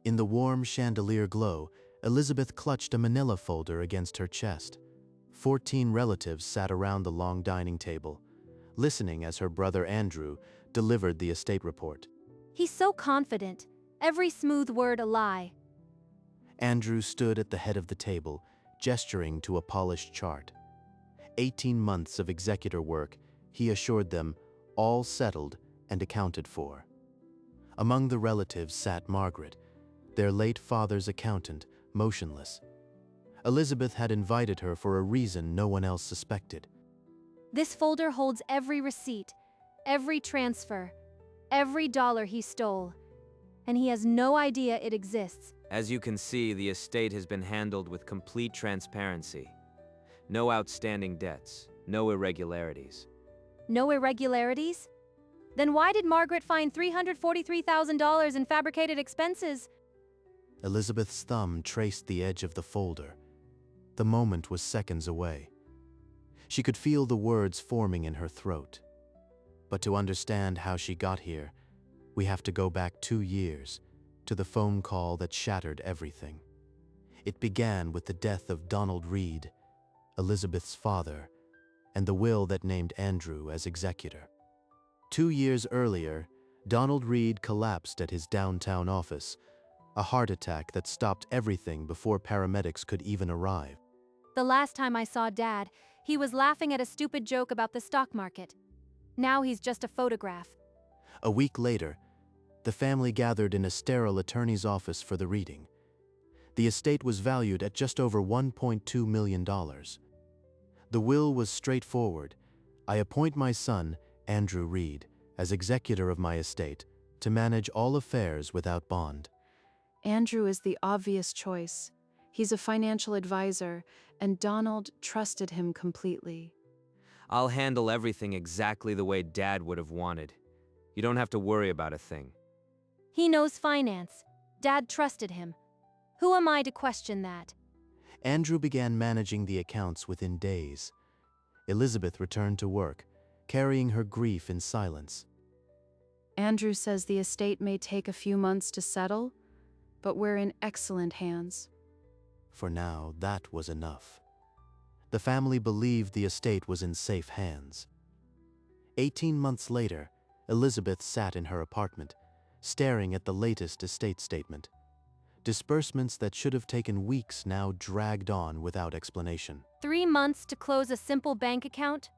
In the warm chandelier glow, Elizabeth clutched a manila folder against her chest. 14 relatives sat around the long dining table, listening as her brother Andrew delivered the estate report. He's so confident, every smooth word a lie. Andrew stood at the head of the table, gesturing to a polished chart. 18 months of executor work, he assured them, all settled and accounted for. Among the relatives sat Margaret, their late father's accountant, motionless. Elizabeth had invited her for a reason no one else suspected. This folder holds every receipt, every transfer, every dollar he stole, and he has no idea it exists. As you can see, the estate has been handled with complete transparency. No outstanding debts, no irregularities. No irregularities? Then why did Margaret find $343,000 in fabricated expenses? Elizabeth's thumb traced the edge of the folder. The moment was seconds away. She could feel the words forming in her throat. But to understand how she got here, we have to go back 2 years, to the phone call that shattered everything. It began with the death of Donald Reed, Elizabeth's father, and the will that named Andrew as executor. 2 years earlier, Donald Reed collapsed at his downtown office, a heart attack that stopped everything before paramedics could even arrive. The last time I saw Dad, he was laughing at a stupid joke about the stock market. Now he's just a photograph. A week later, the family gathered in a sterile attorney's office for the reading. The estate was valued at just over $1.2 million. The will was straightforward. I appoint my son, Andrew Reed, as executor of my estate, to manage all affairs without bond. Andrew is the obvious choice. He's a financial advisor, and Donald trusted him completely. I'll handle everything exactly the way Dad would have wanted. You don't have to worry about a thing. He knows finance. Dad trusted him. Who am I to question that? Andrew began managing the accounts within days. Elizabeth returned to work, carrying her grief in silence. Andrew says the estate may take a few months to settle, but we're in excellent hands. For now, that was enough. The family believed the estate was in safe hands. 18 months later, Elizabeth sat in her apartment, staring at the latest estate statement. Disbursements that should have taken weeks now dragged on without explanation. 3 months to close a simple bank account?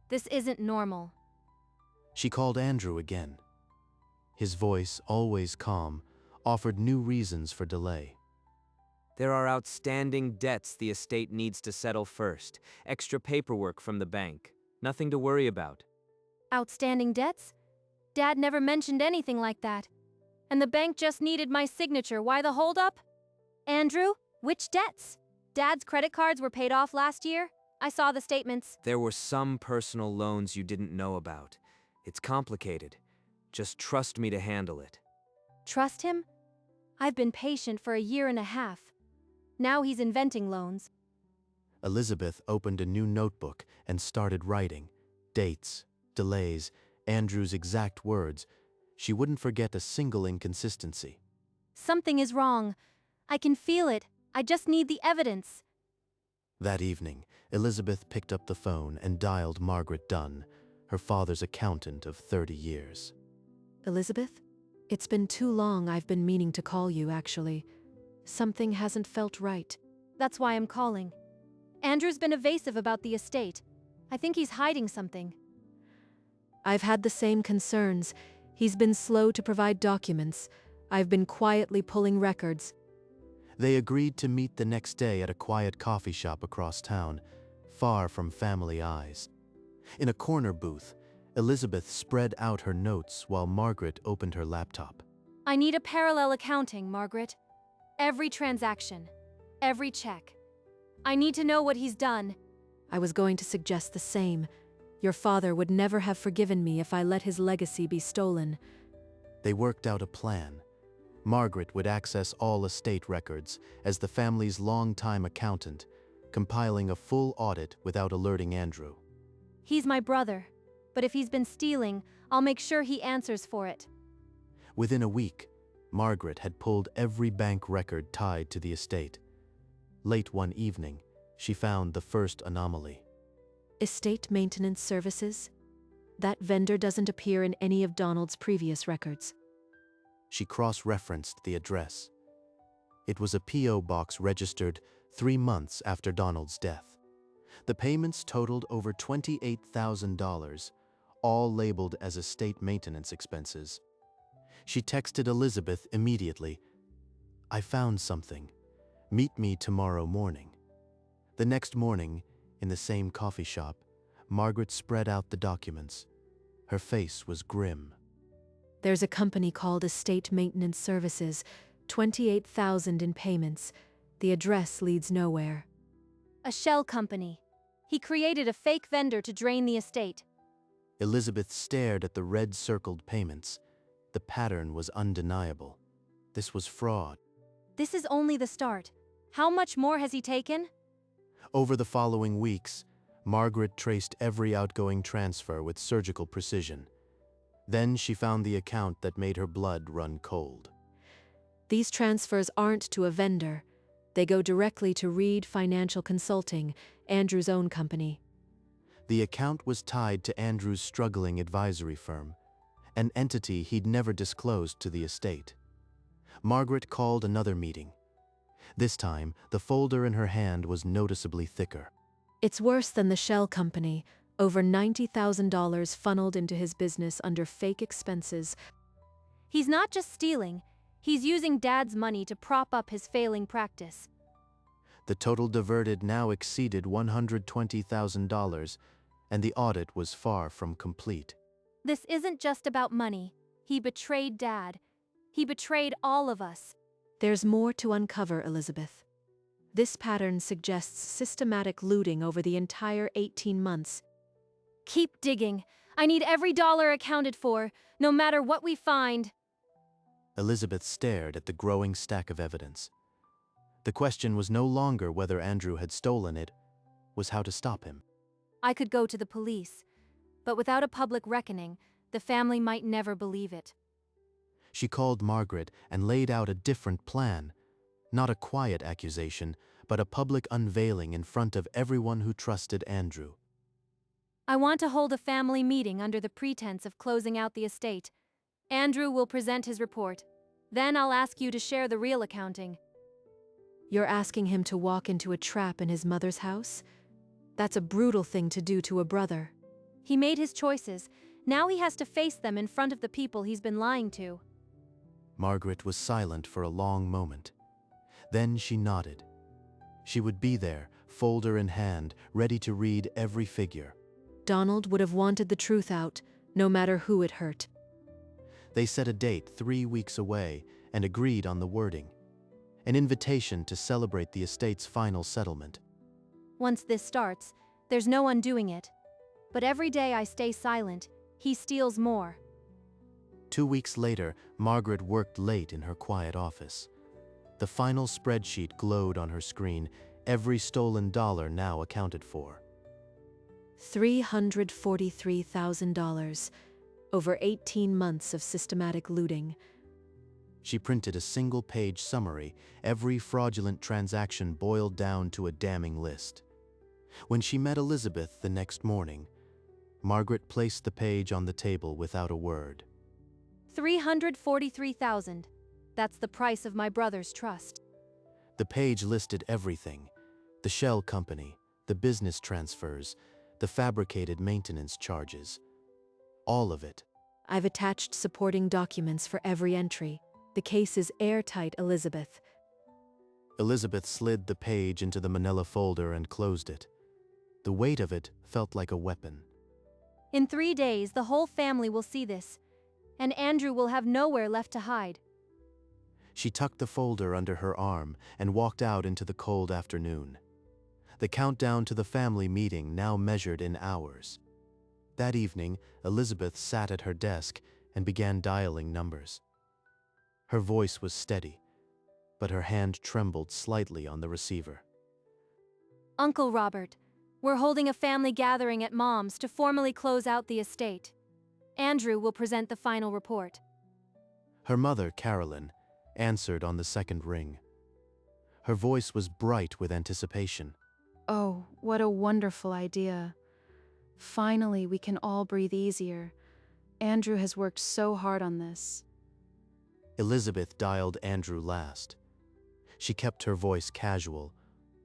This isn't normal. She called Andrew again. His voice, always calm, offered new reasons for delay. There are outstanding debts the estate needs to settle first. Extra paperwork from the bank. Nothing to worry about. Outstanding debts? Dad never mentioned anything like that. And the bank just needed my signature. Why the holdup? Andrew, which debts? Dad's credit cards were paid off last year? I saw the statements. There were some personal loans you didn't know about. It's complicated. Just trust me to handle it. Trust him? I've been patient for 1.5 years. Now he's inventing loans. Elizabeth opened a new notebook and started writing. Dates, delays, Andrew's exact words. She wouldn't forget a single inconsistency. Something is wrong. I can feel it. I just need the evidence. That evening, Elizabeth picked up the phone and dialed Margaret Dunn, her father's accountant of 30 years. Elizabeth? It's been too long. I've been meaning to call you, actually. Something hasn't felt right. That's why I'm calling. Andrew's been evasive about the estate. I think he's hiding something. I've had the same concerns. He's been slow to provide documents. I've been quietly pulling records. They agreed to meet the next day at a quiet coffee shop across town, far from family eyes. In a corner booth, Elizabeth spread out her notes while Margaret opened her laptop. I need a parallel accounting, Margaret. Every transaction. Every check. I need to know what he's done. I was going to suggest the same. Your father would never have forgiven me if I let his legacy be stolen. They worked out a plan. Margaret would access all estate records as the family's longtime accountant, compiling a full audit without alerting Andrew. He's my brother, but if he's been stealing, I'll make sure he answers for it. Within a week, Margaret had pulled every bank record tied to the estate. Late one evening, she found the first anomaly. Estate maintenance services? That vendor doesn't appear in any of Donald's previous records. She cross-referenced the address. It was a P.O. box registered 3 months after Donald's death. The payments totaled over $28,000, all labeled as estate maintenance expenses. She texted Elizabeth immediately. "I found something. Meet me tomorrow morning." The next morning, in the same coffee shop, Margaret spread out the documents. Her face was grim. There's a company called Estate Maintenance Services, $28,000 in payments. The address leads nowhere. A shell company. He created a fake vendor to drain the estate. Elizabeth stared at the red-circled payments. The pattern was undeniable. This was fraud. This is only the start. How much more has he taken? Over the following weeks, Margaret traced every outgoing transfer with surgical precision. Then she found the account that made her blood run cold. These transfers aren't to a vendor. They go directly to Reed Financial Consulting, Andrew's own company. The account was tied to Andrew's struggling advisory firm, an entity he'd never disclosed to the estate. Margaret called another meeting. This time, the folder in her hand was noticeably thicker. It's worse than the shell company. Over $90,000 funneled into his business under fake expenses. He's not just stealing, he's using Dad's money to prop up his failing practice. The total diverted now exceeded $120,000, and the audit was far from complete. This isn't just about money. He betrayed Dad. He betrayed all of us. There's more to uncover, Elizabeth. This pattern suggests systematic looting over the entire 18 months. Keep digging. I need every dollar accounted for, no matter what we find. Elizabeth stared at the growing stack of evidence. The question was no longer whether Andrew had stolen it, was how to stop him. I could go to the police, but without a public reckoning, the family might never believe it. She called Margaret and laid out a different plan. Not a quiet accusation, but a public unveiling in front of everyone who trusted Andrew. I want to hold a family meeting under the pretense of closing out the estate. Andrew will present his report. Then I'll ask you to share the real accounting. You're asking him to walk into a trap in his mother's house? That's a brutal thing to do to a brother. He made his choices. Now he has to face them in front of the people he's been lying to. Margaret was silent for a long moment. Then she nodded. She would be there, folder in hand, ready to read every figure. Donald would have wanted the truth out, no matter who it hurt. They set a date 3 weeks away and agreed on the wording. An invitation to celebrate the estate's final settlement. Once this starts, there's no undoing it. But every day I stay silent, he steals more. 2 weeks later, Margaret worked late in her quiet office. The final spreadsheet glowed on her screen, every stolen dollar now accounted for. $343,000. Over 18 months of systematic looting. She printed a single-page summary, every fraudulent transaction boiled down to a damning list. When she met Elizabeth the next morning, Margaret placed the page on the table without a word. $343,000. That's the price of my brother's trust. The page listed everything: the shell company, the business transfers, the fabricated maintenance charges. All of it. I've attached supporting documents for every entry. The case is airtight, Elizabeth. Elizabeth slid the page into the manila folder and closed it. The weight of it felt like a weapon. In 3 days, the whole family will see this, and Andrew will have nowhere left to hide. She tucked the folder under her arm and walked out into the cold afternoon. The countdown to the family meeting now measured in hours. That evening, Elizabeth sat at her desk and began dialing numbers. Her voice was steady, but her hand trembled slightly on the receiver. Uncle Robert, we're holding a family gathering at Mom's to formally close out the estate. Andrew will present the final report. Her mother, Carolyn, answered on the second ring. Her voice was bright with anticipation. Oh, what a wonderful idea. Finally, we can all breathe easier. Andrew has worked so hard on this. Elizabeth dialed Andrew last. She kept her voice casual,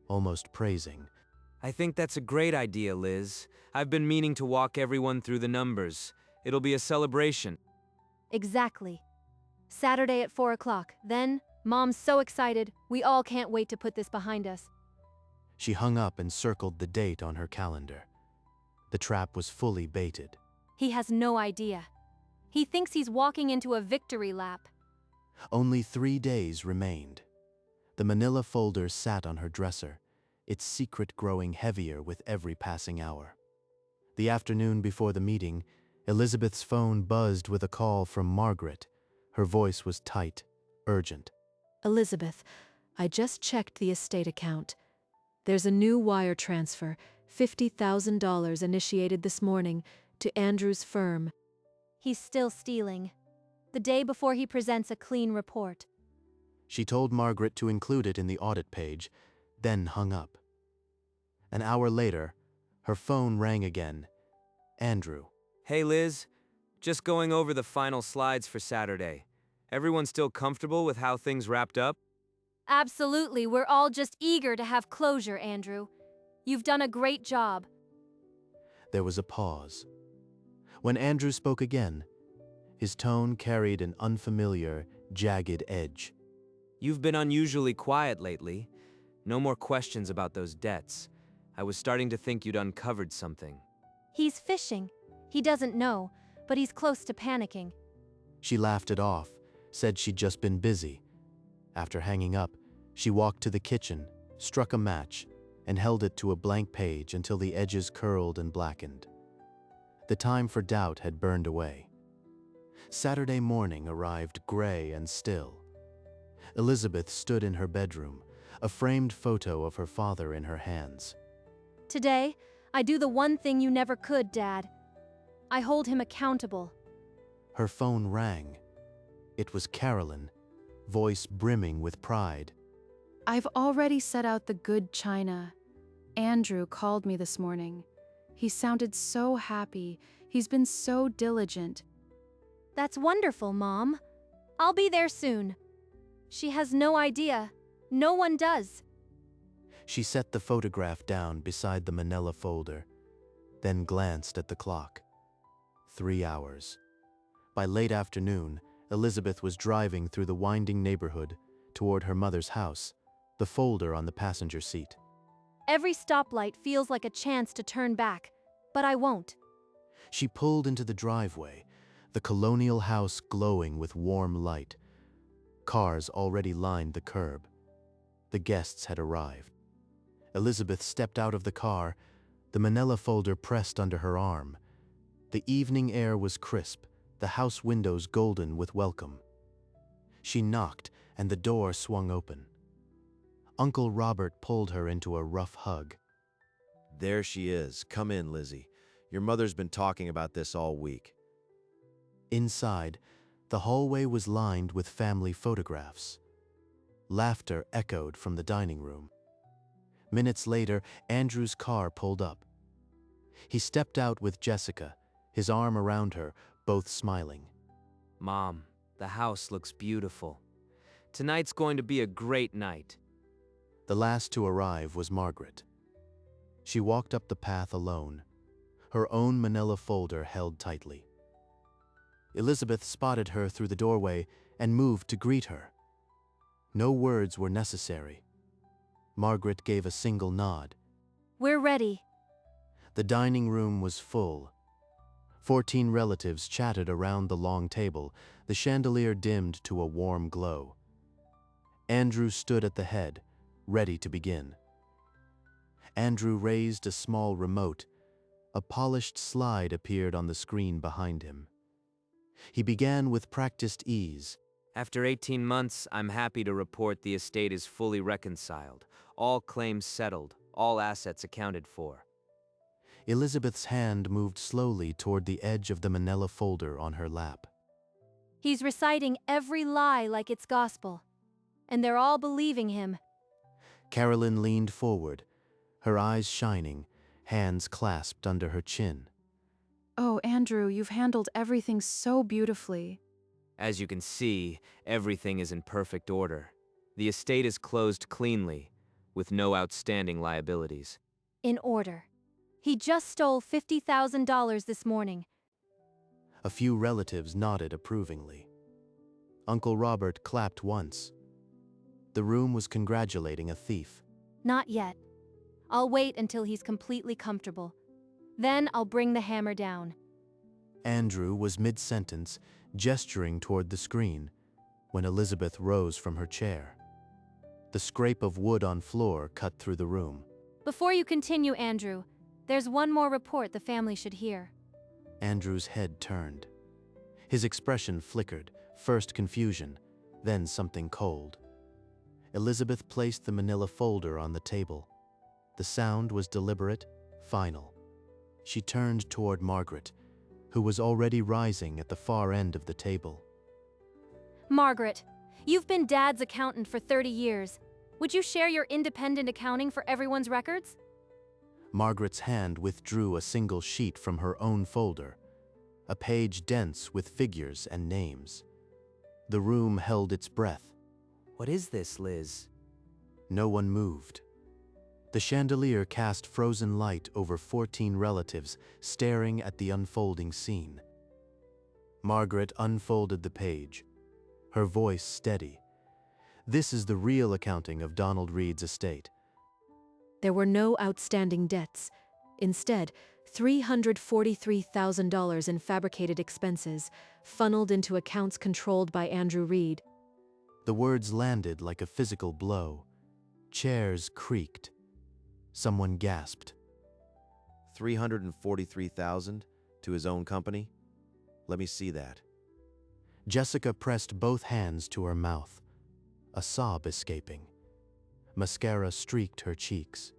almost praising. I think that's a great idea, Liz. I've been meaning to walk everyone through the numbers. It'll be a celebration. Exactly. Saturday at 4 o'clock. Then, Mom's so excited, we all can't wait to put this behind us. She hung up and circled the date on her calendar. The trap was fully baited. He has no idea. He thinks he's walking into a victory lap. Only 3 days remained. The manila folder sat on her dresser, its secret growing heavier with every passing hour. The afternoon before the meeting, Elizabeth's phone buzzed with a call from Margaret. Her voice was tight, urgent. Elizabeth, I just checked the estate account. There's a new wire transfer, $50,000 initiated this morning, to Andrew's firm. He's still stealing. The day before he presents a clean report. She told Margaret to include it in the audit page, then hung up. An hour later, her phone rang again. Andrew. Hey, Liz. Just going over the final slides for Saturday. Everyone still comfortable with how things wrapped up? Absolutely, we're all just eager to have closure, Andrew. You've done a great job. There was a pause. When Andrew spoke again, his tone carried an unfamiliar, jagged edge. You've been unusually quiet lately. No more questions about those debts. I was starting to think you'd uncovered something. He's fishing. He doesn't know, but he's close to panicking. She laughed it off, said she'd just been busy. After hanging up, she walked to the kitchen, struck a match, and held it to a blank page until the edges curled and blackened. The time for doubt had burned away. Saturday morning arrived gray and still. Elizabeth stood in her bedroom, a framed photo of her father in her hands. Today, I do the one thing you never could, Dad. I hold him accountable. Her phone rang. It was Carolyn, voice brimming with pride. I've already set out the good china. Andrew called me this morning. He sounded so happy. He's been so diligent. That's wonderful, Mom. I'll be there soon. She has no idea. No one does. She set the photograph down beside the manila folder, then glanced at the clock. 3 hours. By late afternoon, Elizabeth was driving through the winding neighborhood toward her mother's house, the folder on the passenger seat. Every stoplight feels like a chance to turn back, but I won't. She pulled into the driveway, the colonial house glowing with warm light. Cars already lined the curb. The guests had arrived. Elizabeth stepped out of the car, the manila folder pressed under her arm. The evening air was crisp, the house windows golden with welcome. She knocked, and the door swung open. Uncle Robert pulled her into a rough hug. There she is. Come in, Lizzie. Your mother's been talking about this all week. Inside, the hallway was lined with family photographs. Laughter echoed from the dining room. Minutes later, Andrew's car pulled up. He stepped out with Jessica, his arm around her, both smiling. Mom, the house looks beautiful. Tonight's going to be a great night. The last to arrive was Margaret. She walked up the path alone, her own manila folder held tightly. Elizabeth spotted her through the doorway and moved to greet her. No words were necessary. Margaret gave a single nod. We're ready. The dining room was full. 14 relatives chatted around the long table, the chandelier dimmed to a warm glow. Andrew stood at the head, ready to begin. Andrew raised a small remote. A polished slide appeared on the screen behind him. He began with practiced ease. After 18 months, I'm happy to report the estate is fully reconciled, all claims settled, all assets accounted for. Elizabeth's hand moved slowly toward the edge of the manila folder on her lap. He's reciting every lie like it's gospel. And they're all believing him. Carolyn leaned forward, her eyes shining, hands clasped under her chin. Oh, Andrew, you've handled everything so beautifully. As you can see, everything is in perfect order. The estate is closed cleanly, with no outstanding liabilities. In order. He just stole $50,000 this morning. A few relatives nodded approvingly. Uncle Robert clapped once. The room was congratulating a thief. Not yet. I'll wait until he's completely comfortable. Then I'll bring the hammer down. Andrew was mid-sentence, gesturing toward the screen, when Elizabeth rose from her chair. The scrape of wood on floor cut through the room. Before you continue, Andrew, there's one more report the family should hear. Andrew's head turned. His expression flickered, first confusion, then something cold. Elizabeth placed the manila folder on the table. The sound was deliberate, final. She turned toward Margaret, who was already rising at the far end of the table. Margaret, you've been Dad's accountant for 30 years. Would you share your independent accounting for everyone's records? Margaret's hand withdrew a single sheet from her own folder, a page dense with figures and names. The room held its breath. What is this, Liz? No one moved. The chandelier cast frozen light over 14 relatives staring at the unfolding scene. Margaret unfolded the page, her voice steady. This is the real accounting of Donald Reed's estate. There were no outstanding debts. Instead, $343,000 in fabricated expenses funneled into accounts controlled by Andrew Reed. The words landed like a physical blow. Chairs creaked. Someone gasped. $343,000 to his own company? Let me see that. Jessica pressed both hands to her mouth, a sob escaping. Mascara streaked her cheeks.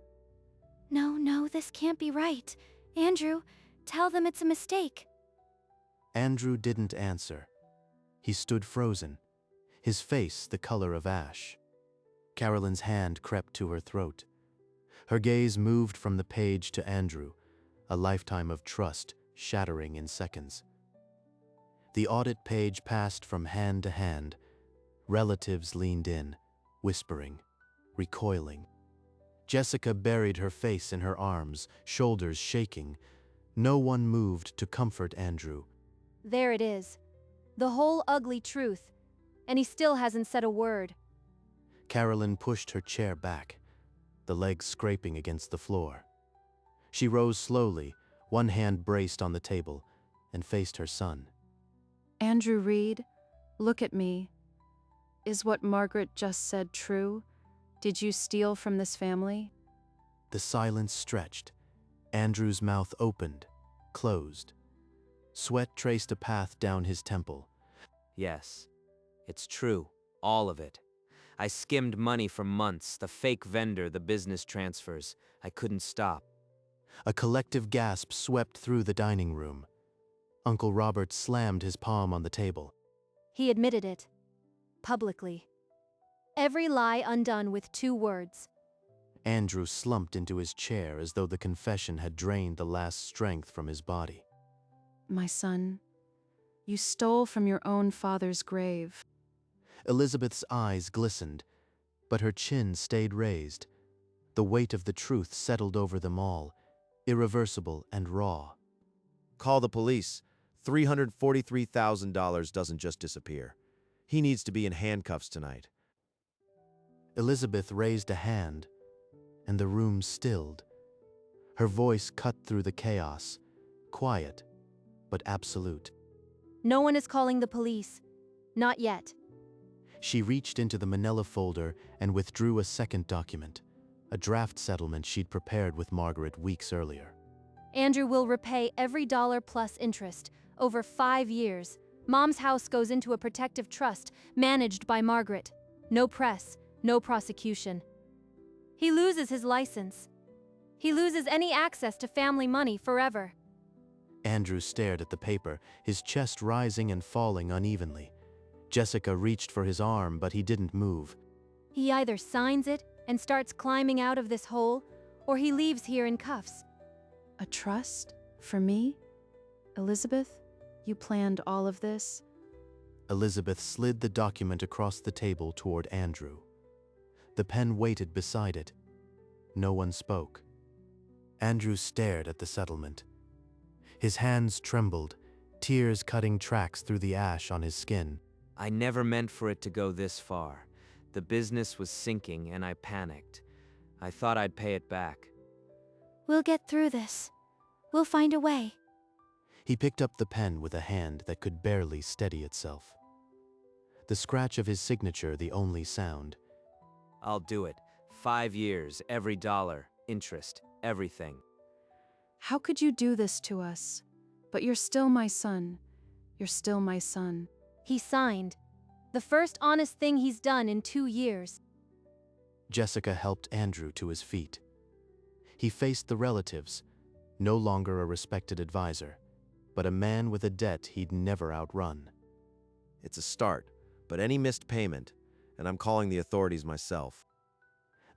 No, this can't be right. Andrew, tell them it's a mistake. Andrew didn't answer. He stood frozen, his face the color of ash. Carolyn's hand crept to her throat. Her gaze moved from the page to Andrew, a lifetime of trust shattering in seconds. The audit page passed from hand to hand. Relatives leaned in, whispering, recoiling. Jessica buried her face in her arms, shoulders shaking. No one moved to comfort Andrew. There it is. The whole ugly truth. And he still hasn't said a word. Carolyn pushed her chair back, the legs scraping against the floor. She rose slowly, one hand braced on the table, and faced her son. Andrew Reed, look at me. Is what Margaret just said true? Did you steal from this family? The silence stretched. Andrew's mouth opened, closed. Sweat traced a path down his temple. Yes, it's true, all of it. I skimmed money for months, the fake vendor, the business transfers. I couldn't stop. A collective gasp swept through the dining room. Uncle Robert slammed his palm on the table. He admitted it. Publicly. Every lie undone with 2 words. Andrew slumped into his chair as though the confession had drained the last strength from his body. My son, you stole from your own father's grave. Elizabeth's eyes glistened, but her chin stayed raised. The weight of the truth settled over them all, irreversible and raw. Call the police. $343,000 doesn't just disappear. He needs to be in handcuffs tonight. Elizabeth raised a hand, and the room stilled. Her voice cut through the chaos, quiet, but absolute. No one is calling the police. Not yet. She reached into the manila folder and withdrew a second document, a draft settlement she'd prepared with Margaret weeks earlier. Andrew will repay every dollar plus interest, over 5 years. Mom's house goes into a protective trust, managed by Margaret. No press, no prosecution. He loses his license. He loses any access to family money forever. Andrew stared at the paper, his chest rising and falling unevenly. Jessica reached for his arm, but he didn't move. He either signs it and starts climbing out of this hole, or he leaves here in cuffs. A trust? For me? Elizabeth, you planned all of this? Elizabeth slid the document across the table toward Andrew. The pen waited beside it. No one spoke. Andrew stared at the settlement. His hands trembled, tears cutting tracks through the ash on his skin. I never meant for it to go this far. The business was sinking and I panicked. I thought I'd pay it back. We'll get through this. We'll find a way. He picked up the pen with a hand that could barely steady itself. The scratch of his signature the only sound. I'll do it. 5 years, every dollar, interest, everything. How could you do this to us? But you're still my son. You're still my son. He signed. The first honest thing he's done in 2 years. Jessica helped Andrew to his feet. He faced the relatives, no longer a respected advisor, but a man with a debt he'd never outrun. It's a start, but any missed payment, and I'm calling the authorities myself.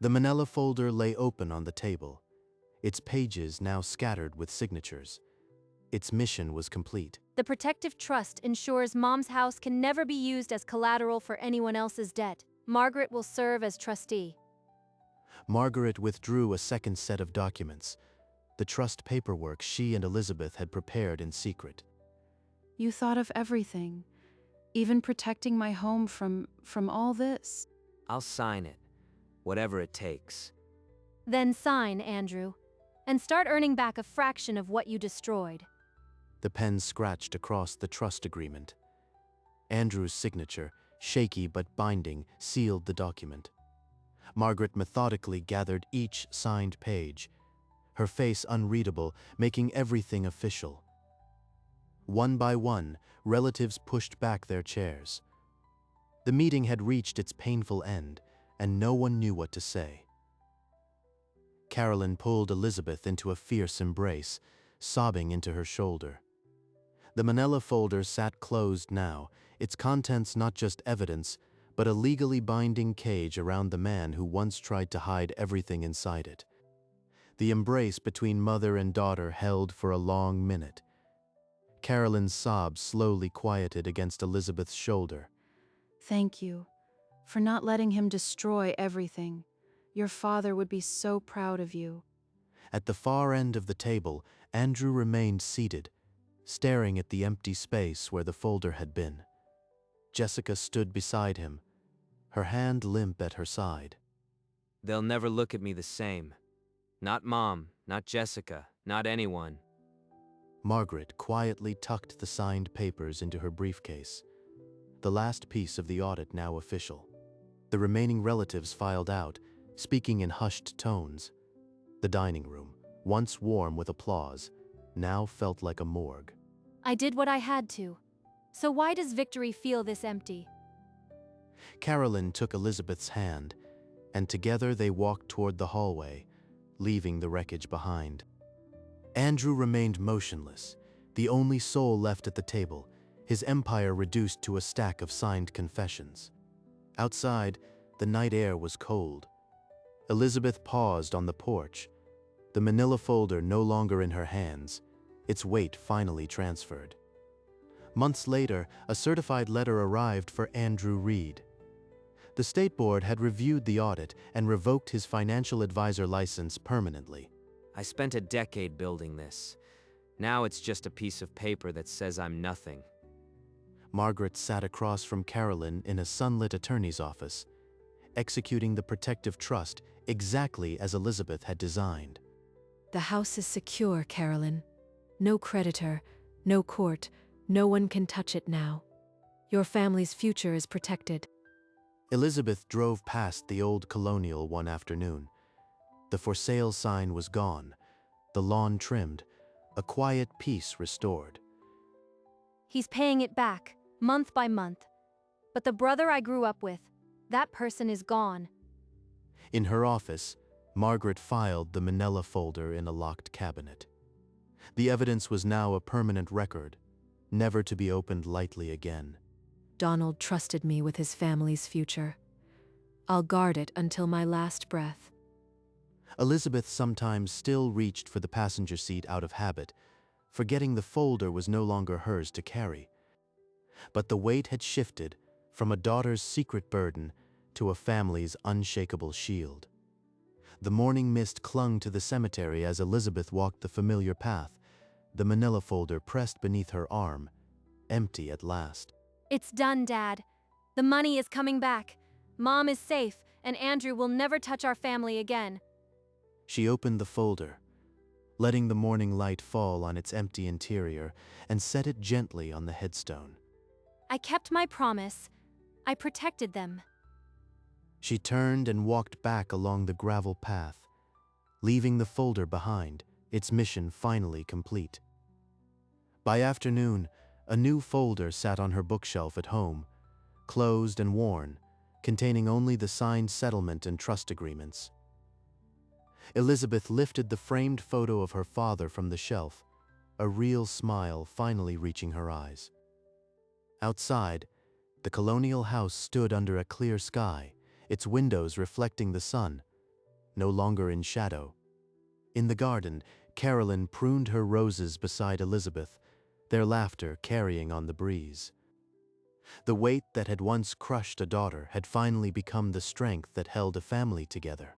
The manila folder lay open on the table, its pages now scattered with signatures. Its mission was complete. The protective trust ensures Mom's house can never be used as collateral for anyone else's debt. Margaret will serve as trustee. Margaret withdrew a second set of documents, the trust paperwork she and Elizabeth had prepared in secret. You thought of everything, even protecting my home from all this. I'll sign it, whatever it takes. Then sign, Andrew, and start earning back a fraction of what you destroyed. The pen scratched across the trust agreement. Andrew's signature, shaky but binding, sealed the document. Margaret methodically gathered each signed page, her face unreadable, making everything official. One by one, relatives pushed back their chairs. The meeting had reached its painful end, and no one knew what to say. Carolyn pulled Elizabeth into a fierce embrace, sobbing into her shoulder. The manila folder sat closed now, its contents not just evidence, but a legally binding cage around the man who once tried to hide everything inside it. The embrace between mother and daughter held for a long minute. Carolyn's sobs slowly quieted against Elizabeth's shoulder. Thank you for not letting him destroy everything. Your father would be so proud of you. At the far end of the table, Andrew remained seated, staring at the empty space where the folder had been. Jessica stood beside him, her hand limp at her side. They'll never look at me the same. Not Mom, not Jessica, not anyone. Margaret quietly tucked the signed papers into her briefcase, the last piece of the audit now official. The remaining relatives filed out, speaking in hushed tones. The dining room, once warm with applause, now felt like a morgue. I did what I had to. So why does Victory feel this empty? Carolyn took Elizabeth's hand, and together they walked toward the hallway, leaving the wreckage behind. Andrew remained motionless, the only soul left at the table, his empire reduced to a stack of signed confessions. Outside, the night air was cold. Elizabeth paused on the porch, the manila folder no longer in her hands, its weight finally transferred. Months later, a certified letter arrived for Andrew Reed. The State Board had reviewed the audit and revoked his financial advisor license permanently. I spent a decade building this. Now it's just a piece of paper that says I'm nothing. Margaret sat across from Carolyn in a sunlit attorney's office, executing the protective trust exactly as Elizabeth had designed. The house is secure, Carolyn. No creditor, no court, no one can touch it now. Your family's future is protected. Elizabeth drove past the old colonial one afternoon. The for sale sign was gone, the lawn trimmed, a quiet peace restored. He's paying it back, month by month. But the brother I grew up with, that person is gone. In her office, Margaret filed the manila folder in a locked cabinet. The evidence was now a permanent record, never to be opened lightly again. Donald trusted me with his family's future. I'll guard it until my last breath. Elizabeth sometimes still reached for the passenger seat out of habit, forgetting the folder was no longer hers to carry. But the weight had shifted from a daughter's secret burden to a family's unshakable shield. The morning mist clung to the cemetery as Elizabeth walked the familiar path, the manila folder pressed beneath her arm, empty at last. It's done, Dad. The money is coming back. Mom is safe, and Andrew will never touch our family again. She opened the folder, letting the morning light fall on its empty interior, and set it gently on the headstone. I kept my promise. I protected them. She turned and walked back along the gravel path, leaving the folder behind, its mission finally complete. By afternoon, a new folder sat on her bookshelf at home, closed and worn, containing only the signed settlement and trust agreements. Elizabeth lifted the framed photo of her father from the shelf, a real smile finally reaching her eyes. Outside, the colonial house stood under a clear sky, its windows reflecting the sun, no longer in shadow. In the garden, Carolyn pruned her roses beside Elizabeth, their laughter carrying on the breeze. The weight that had once crushed a daughter had finally become the strength that held a family together.